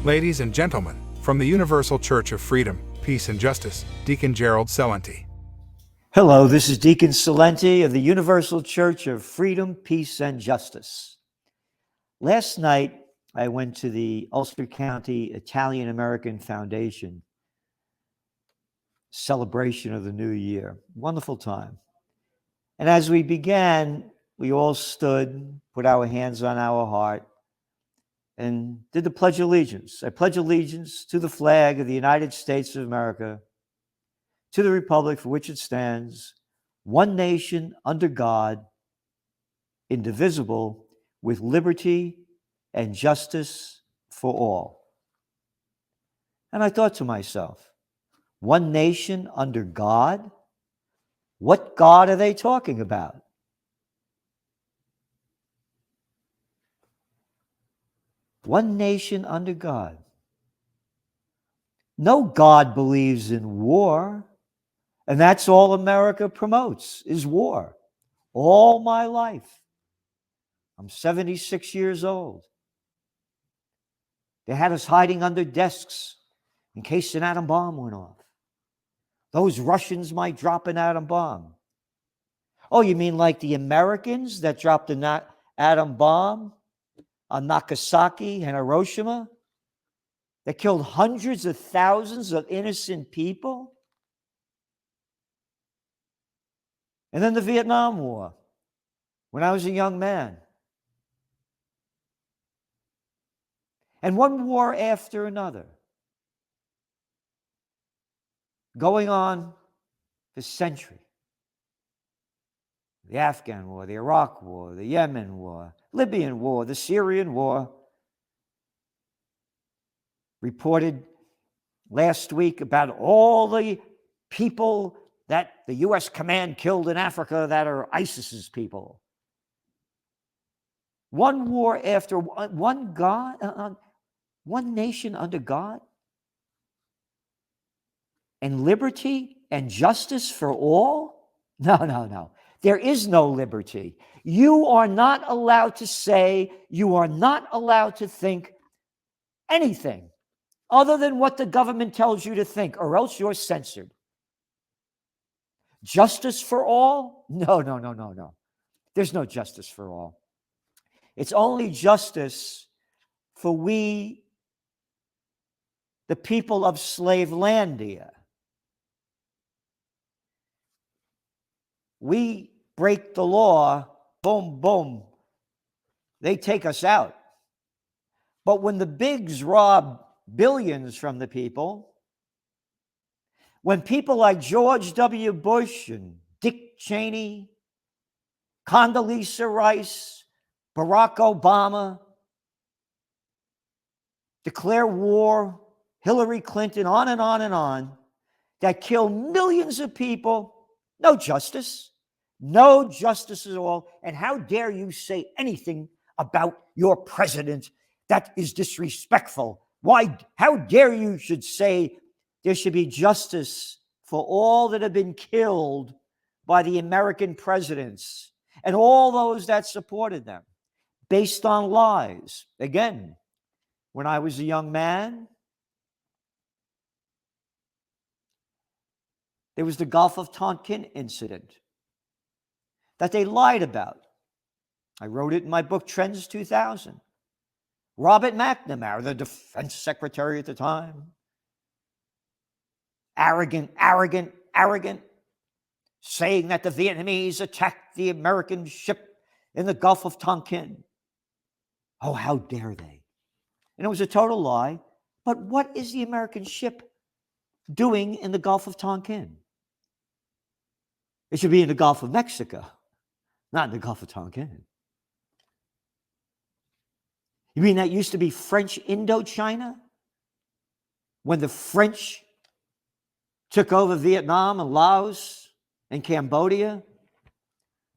Ladies and gentlemen, from the Universal Church of Freedom, Peace and Justice, Deacon Gerald Celente. Hello, this is Deacon Celente of the Universal Church of Freedom, Peace and Justice. Last night, I went to the Ulster County Italian American Foundation celebration of the new year. Wonderful time. And as we began, we all stood, put our hands on our heart, and did the Pledge of Allegiance. I pledge allegiance to the flag of the United States of America, to the republic for which it stands, one nation under God, indivisible, with liberty and justice for all. And I thought to myself, one nation under God? What God are they talking about? One nation under God. No God believes in war, and that's all America promotes, is war. All my life. I'm 76 years old. They had us hiding under desks in case an atom bomb went off. Those Russians might drop an atom bomb. Oh, you mean like the Americans that dropped an atom bomb on Nagasaki and Hiroshima that killed hundreds of thousands of innocent people? And then the Vietnam War, when I was a young man. And one war after another, going on for centuries. The Afghan War, the Iraq War, the Yemen War, Libyan War, the Syrian War. Reported last week about all the people that the U.S. command killed in Africa that are ISIS's people. One war after one God, one nation under God, and liberty and justice for all? No. There is no liberty. You are not allowed to say, you are not allowed to think anything other than what the government tells you to think, or else you're censored. Justice for all? No. There's no justice for all. It's only justice for we, the people of Slavelandia. We break the law, boom, boom. They take us out. But when the bigs rob billions from the people, when people like George W. Bush and Dick Cheney, Condoleezza Rice, Barack Obama declare war, Hillary Clinton, on and on and on, that kill millions of people, no justice at all. And how dare you say anything about your president that is disrespectful? Why, how dare you should say there should be justice for all that have been killed by the American presidents and all those that supported them based on lies. Again, when I was a young man, there was the Gulf of Tonkin incident that they lied about. I wrote it in my book, Trends 2000. Robert McNamara, the defense secretary at the time, arrogant, saying that the Vietnamese attacked the American ship in the Gulf of Tonkin. Oh, how dare they? And it was a total lie. But what is the American ship doing in the Gulf of Tonkin? It should be in the Gulf of Mexico, not in the Gulf of Tonkin. You mean that used to be French Indochina? When the French took over Vietnam and Laos and Cambodia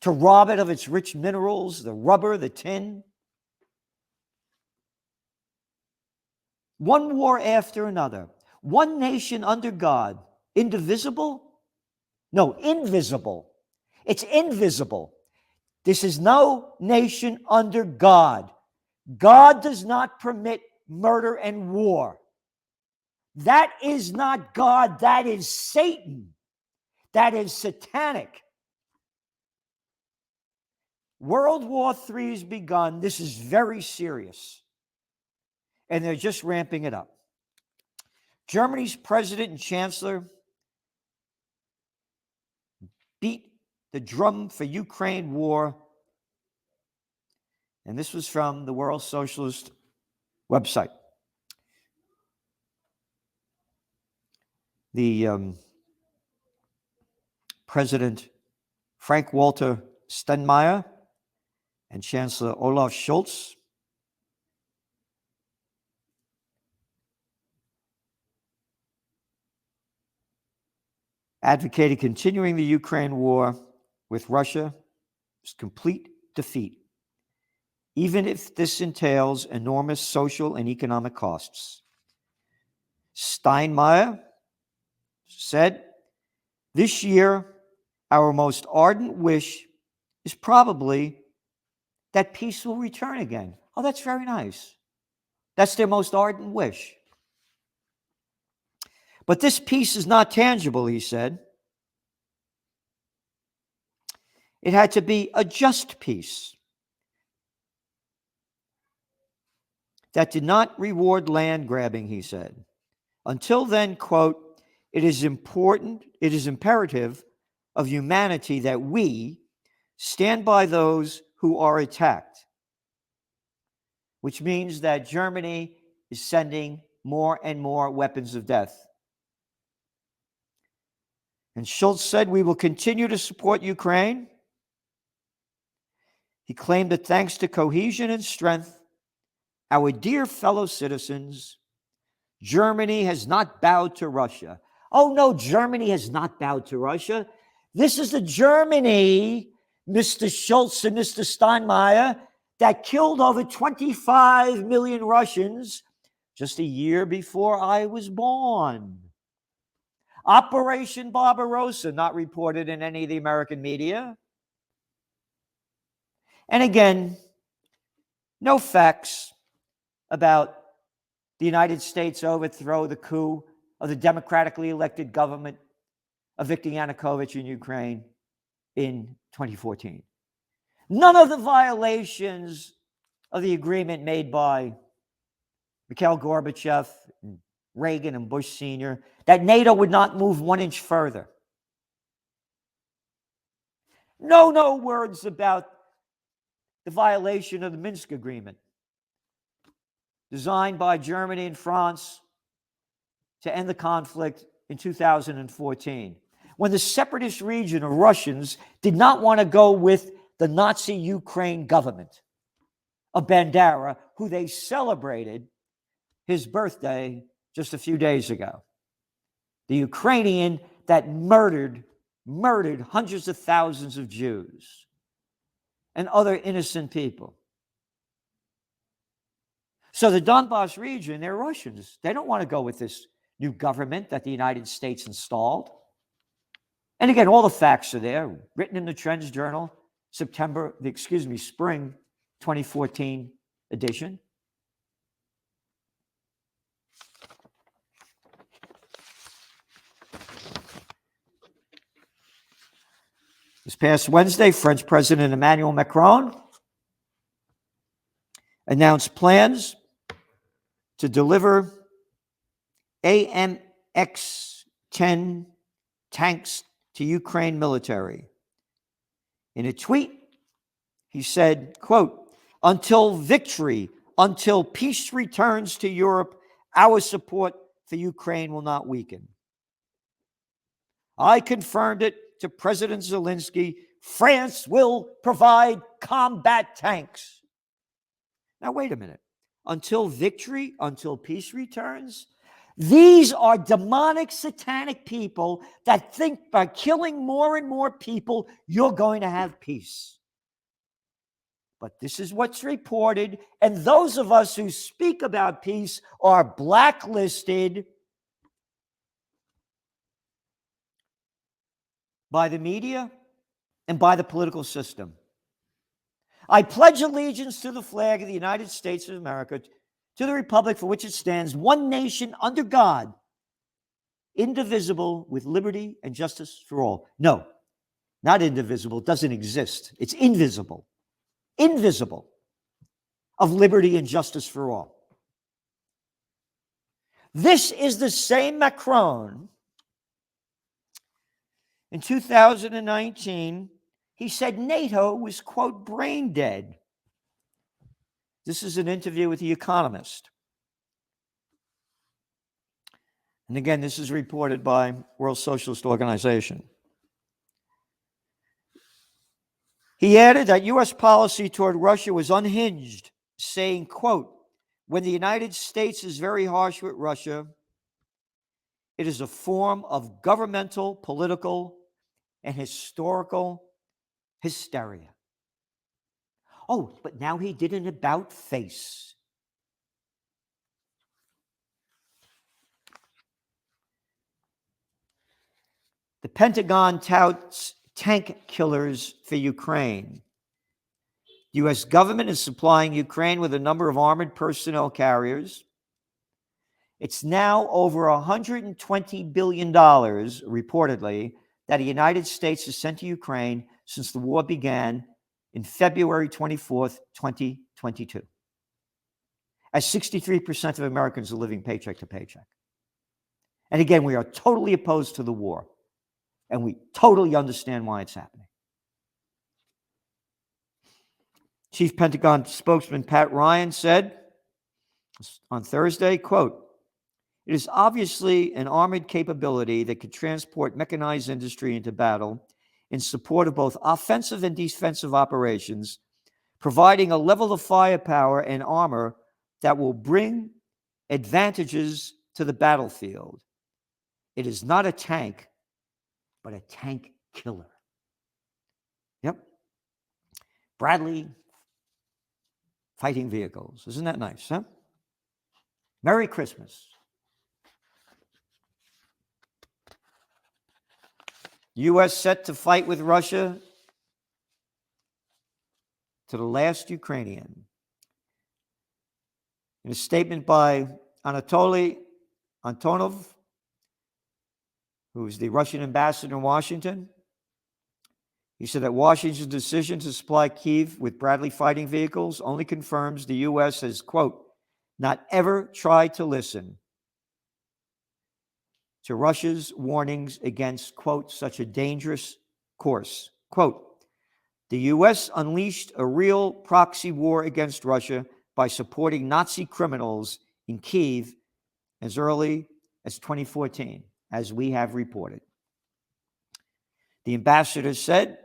to rob it of its rich minerals, the rubber, the tin? One war after another. One nation under God. Indivisible? No, invisible. It's invisible. This is no nation under God. God does not permit murder, and war. That is not God. That is Satan. That is satanic. World War III has begun. This is very serious. And they're just ramping it up. Germany's president and chancellor beat the drum for Ukraine war. And this was from the World Socialist website. The President Frank-Walter Steinmeier and Chancellor Olaf Scholz advocated continuing the Ukraine war with Russia's complete defeat, even if this entails enormous social and economic costs. Steinmeier said, "This year, our most ardent wish is probably that peace will return again." Oh, that's very nice. That's their most ardent wish. But this peace is not tangible, he said. It had to be a just peace that did not reward land grabbing, he said. Until then, quote, it is imperative of humanity that we stand by those who are attacked, which means that Germany is sending more and more weapons of death. And Scholz said, we will continue to support Ukraine. He claimed that thanks to cohesion and strength, our dear fellow citizens, Germany has not bowed to Russia. Oh, no, Germany has not bowed to Russia. This is the Germany, Mr. Scholz and Mr. Steinmeier, that killed over 25 million Russians just a year before I was born. Operation Barbarossa, not reported in any of the American media. And again, no facts about the United States overthrow the coup of the democratically elected government of Viktor Yanukovych in Ukraine in 2014. None of the violations of the agreement made by Mikhail Gorbachev, and Reagan, and Bush Sr., that NATO would not move 1 inch further. No words about the violation of the Minsk Agreement, designed by Germany and France to end the conflict in 2014, when the separatist region of Russians did not want to go with the Nazi Ukraine government of Bandera, who they celebrated his birthday just a few days ago. The Ukrainian that murdered hundreds of thousands of Jews and other innocent people. So the Donbass region, they're Russians. They don't want to go with this new government that the United States installed. And again, all the facts are there, written in the Trends Journal, spring 2014 edition. This past Wednesday, French President Emmanuel Macron announced plans to deliver AMX-10 tanks to Ukraine military. In a tweet, he said, quote, until victory, until peace returns to Europe, our support for Ukraine will not weaken. I confirmed it to President Zelensky. France will provide combat tanks. Now, wait a minute. Until victory, until peace returns? These are demonic, satanic people that think by killing more and more people, you're going to have peace. But this is what's reported, and those of us who speak about peace are blacklisted by the media and by the political system. I pledge allegiance to the flag of the United States of America to the republic for which it stands, one nation under God, indivisible, with liberty and justice for all. No, not indivisible. It doesn't exist. It's invisible. Invisible, of liberty and justice for all. This is the same Macron. In 2019, he said NATO was, quote, brain dead. This is an interview with The Economist. And again, this is reported by World Socialist Organization. He added that U.S. policy toward Russia was unhinged, saying, quote, when the United States is very harsh with Russia, it is a form of governmental, political, and historical hysteria. Oh, but now he did an about face. The Pentagon touts tank killers for Ukraine. The U.S. government is supplying Ukraine with a number of armored personnel carriers. It's now over $120 billion, reportedly, that the United States has sent to Ukraine since the war began in February 24th, 2022. As 63% of Americans are living paycheck to paycheck. And again, we are totally opposed to the war. And we totally understand why it's happening. Chief Pentagon spokesman Pat Ryan said on Thursday, quote, it is obviously an armored capability that could transport mechanized industry into battle in support of both offensive and defensive operations, providing a level of firepower and armor that will bring advantages to the battlefield. It is not a tank, but a tank killer. Yep. Bradley fighting vehicles. Isn't that nice, huh? Merry Christmas. U.S. set to fight with Russia to the last Ukrainian. In a statement by Anatoly Antonov, who is the Russian ambassador in Washington, he said that Washington's decision to supply Kyiv with Bradley fighting vehicles only confirms the U.S. has, quote, not ever tried to listen to Russia's warnings against, quote, such a dangerous course. Quote, the U.S. unleashed a real proxy war against Russia by supporting Nazi criminals in Kyiv as early as 2014, as we have reported. The ambassador said,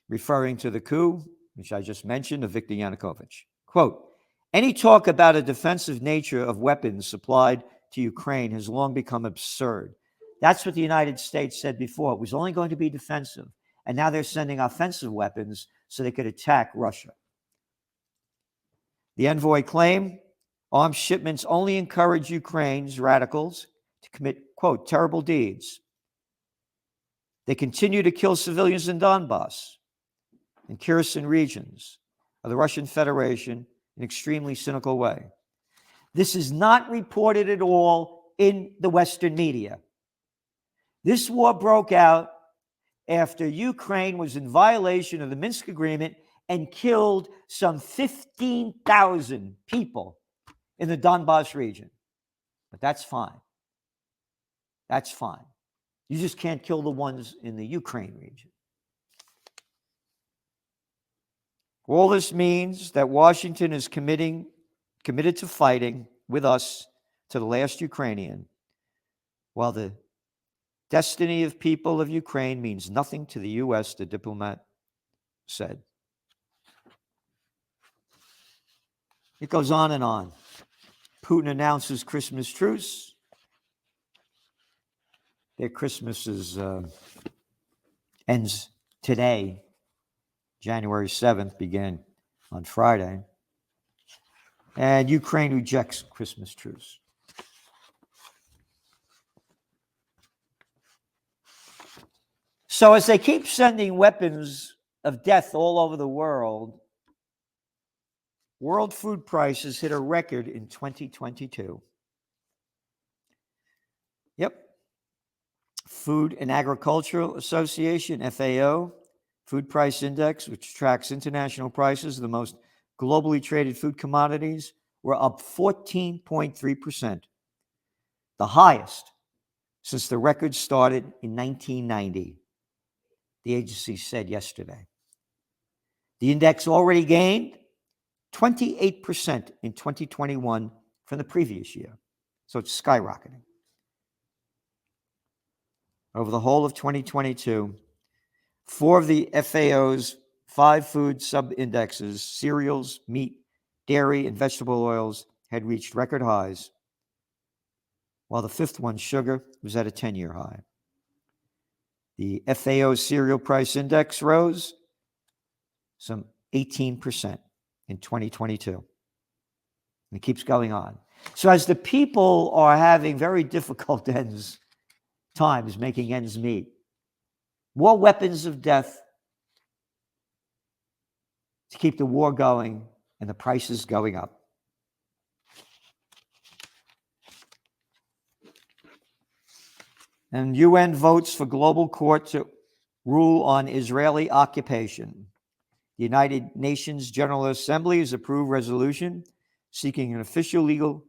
referring to the coup, which I just mentioned, of Viktor Yanukovych, quote, any talk about a defensive nature of weapons supplied to Ukraine has long become absurd. That's what the United States said before. It was only going to be defensive. And now they're sending offensive weapons so they could attack Russia. The envoy claimed arms shipments only encourage Ukraine's radicals to commit, quote, terrible deeds. They continue to kill civilians in Donbass and Kherson regions of the Russian Federation in an extremely cynical way. This is not reported at all in the Western media. This war broke out after Ukraine was in violation of the Minsk Agreement and killed some 15,000 people in the Donbass region. But that's fine. That's fine. You just can't kill the ones in the Ukraine region. All this means that Washington is committed to fighting with us to the last Ukrainian, while the destiny of people of Ukraine means nothing to the U.S., the diplomat said. It goes on and on. Putin announces Christmas truce. Their Christmas ends today. January 7th began on Friday. And Ukraine rejects Christmas truce. So as they keep sending weapons of death all over the world, World food prices hit a record in 2022. Yep. Food and Agricultural Association, FAO, Food Price Index, which tracks international prices of the most globally traded food commodities, were up 14.3%, the highest since the record started in 1990, the agency said yesterday. The index already gained 28% in 2021 from the previous year, so it's skyrocketing. Over the whole of 2022, 4 of the FAO's 5 food sub-indexes, cereals, meat, dairy, and vegetable oils, had reached record highs, while the 5th one, sugar, was at a 10-year high. The FAO cereal price index rose some 18% in 2022. And it keeps going on. So as the people are having very difficult times making ends meet, more weapons of death to keep the war going and the prices going up. And UN votes for global court to rule on Israeli occupation. The United Nations General Assembly has approved resolution seeking an official legal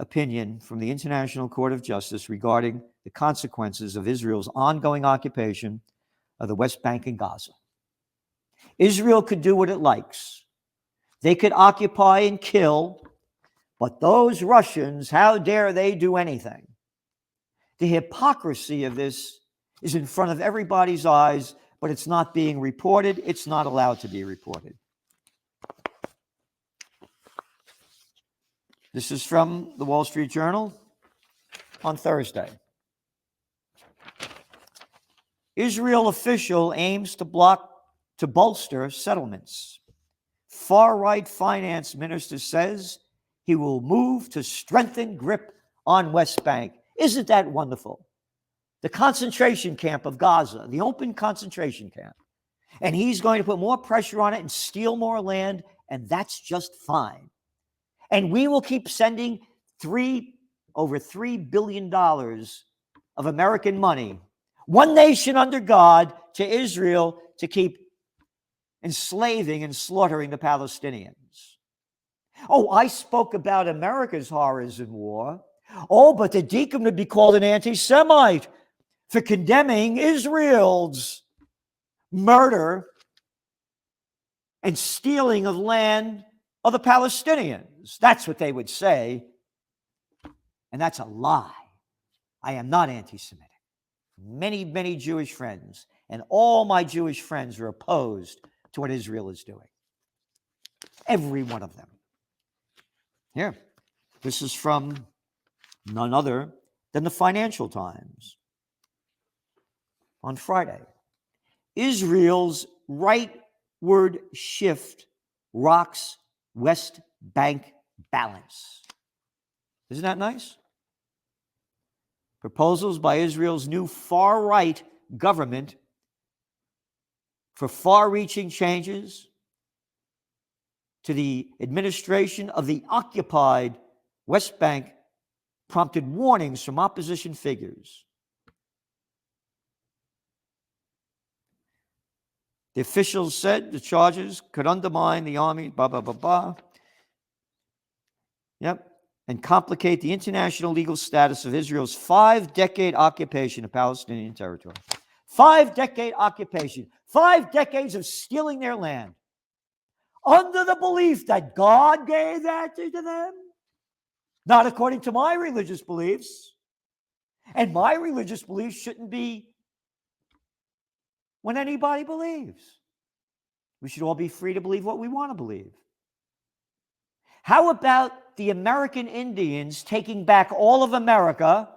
opinion from the International Court of Justice regarding the consequences of Israel's ongoing occupation of the West Bank and Gaza. Israel could do what it likes. They could occupy and kill, but those Russians, how dare they do anything? The hypocrisy of this is in front of everybody's eyes, but it's not being reported. It's not allowed to be reported. This is from the Wall Street Journal on Thursday. Israel official aims to bolster settlements. Far-right finance minister says he will move to strengthen grip on West Bank. Isn't that wonderful? The concentration camp of Gaza, the open concentration camp. And he's going to put more pressure on it and steal more land, and that's just fine. And we will keep sending over $3 billion of American money, one nation under God, to Israel to keep enslaving and slaughtering the Palestinians. Oh, I spoke about America's horrors in war. Oh, but the deacon would be called an anti-Semite for condemning Israel's murder and stealing of land of the Palestinians. That's what they would say. And that's a lie. I am not anti-Semitic. Many, many Jewish friends, and all my Jewish friends are opposed to what Israel is doing. Every one of them. Here, this is from none other than the Financial Times on Friday. Israel's rightward shift rocks West Bank balance. Isn't that nice? Proposals by Israel's new far-right government for far-reaching changes to the administration of the occupied West Bank prompted warnings from opposition figures. The officials said the charges could undermine the army, Yep. And complicate the international legal status of Israel's 5-decade occupation of Palestinian territory. 5-decade occupation. 5 decades of stealing their land. Under the belief that God gave that to them. Not according to my religious beliefs. And my religious beliefs shouldn't be what anybody believes. We should all be free to believe what we want to believe. How about the American Indians taking back all of America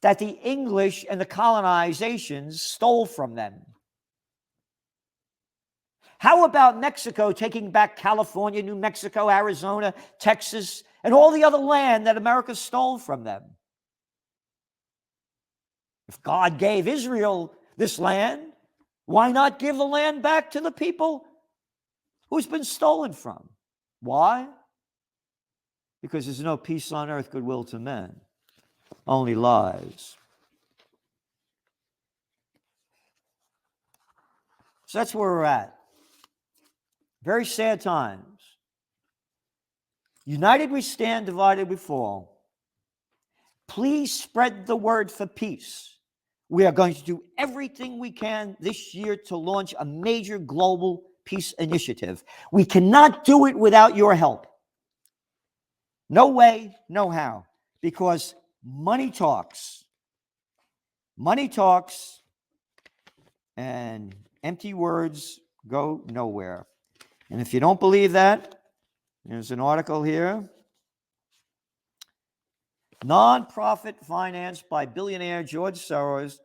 that the English and the colonizations stole from them? How about Mexico taking back California, New Mexico, Arizona, Texas, and all the other land that America stole from them? If God gave Israel this land, why not give the land back to the people who's been stolen from. Why? Because there's no peace on earth, goodwill to men, only lies. So that's where we're at. Very sad times. United we stand, divided we fall. Please spread the word for peace. We are going to do everything we can this year to launch a major global peace initiative. We cannot do it without your help. No way, no how. Because money talks. Money talks, and empty words go nowhere. And if you don't believe that, there's an article here. Nonprofit financed by billionaire George Soros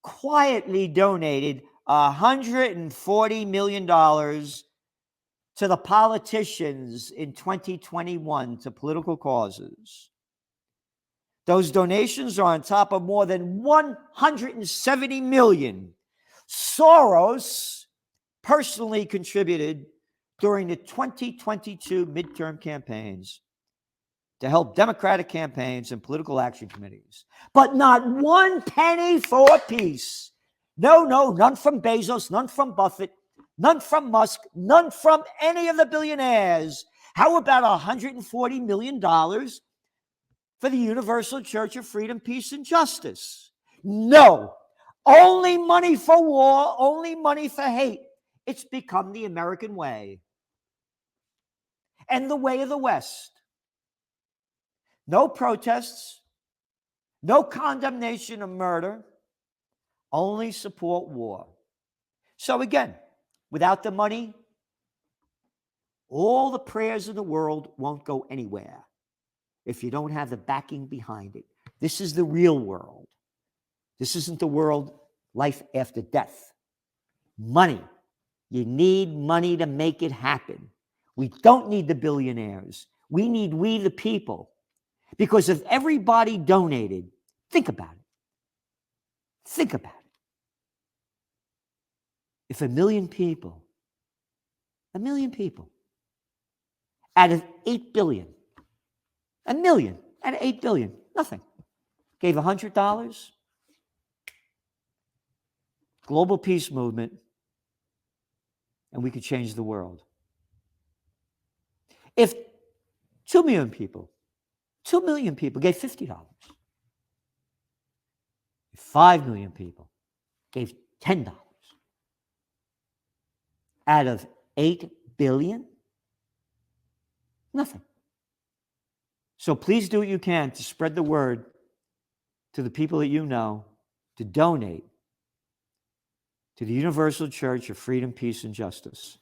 quietly donated $140 million to the politicians in 2021 to political causes. Those donations are on top of more than $170 million Soros personally contributed during the 2022 midterm campaigns to help Democratic campaigns and political action committees. But not one penny for peace. No, none from Bezos, none from Buffett, none from Musk, none from any of the billionaires. How about $140 million for the Universal Church of Freedom, Peace, and Justice? No. Only money for war, only money for hate. It's become the American way and the way of the West. No protests, no condemnation of murder, only support war. So again, without the money, all the prayers in the world won't go anywhere if you don't have the backing behind it. This is the real world. This isn't the world, life after death. Money. You need money to make it happen. We don't need the billionaires. We need we the people. Because if everybody donated, think about it. Think about it. If 1 million people, out of 8 billion, 1 million out of 8 billion, nothing, gave $100, global peace movement, and we could change the world. If 2 million people gave $50, if 5 million people gave $10 out of 8 billion, nothing. So please do what you can to spread the word to the people that you know to donate to the Universal Church of Freedom, Peace, and Justice.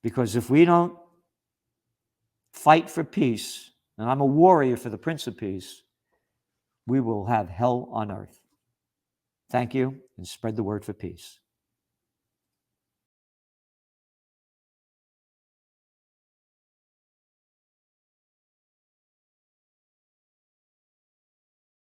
Because if we don't fight for peace, and I'm a warrior for the Prince of Peace, we will have hell on earth. Thank you, and spread the word for peace.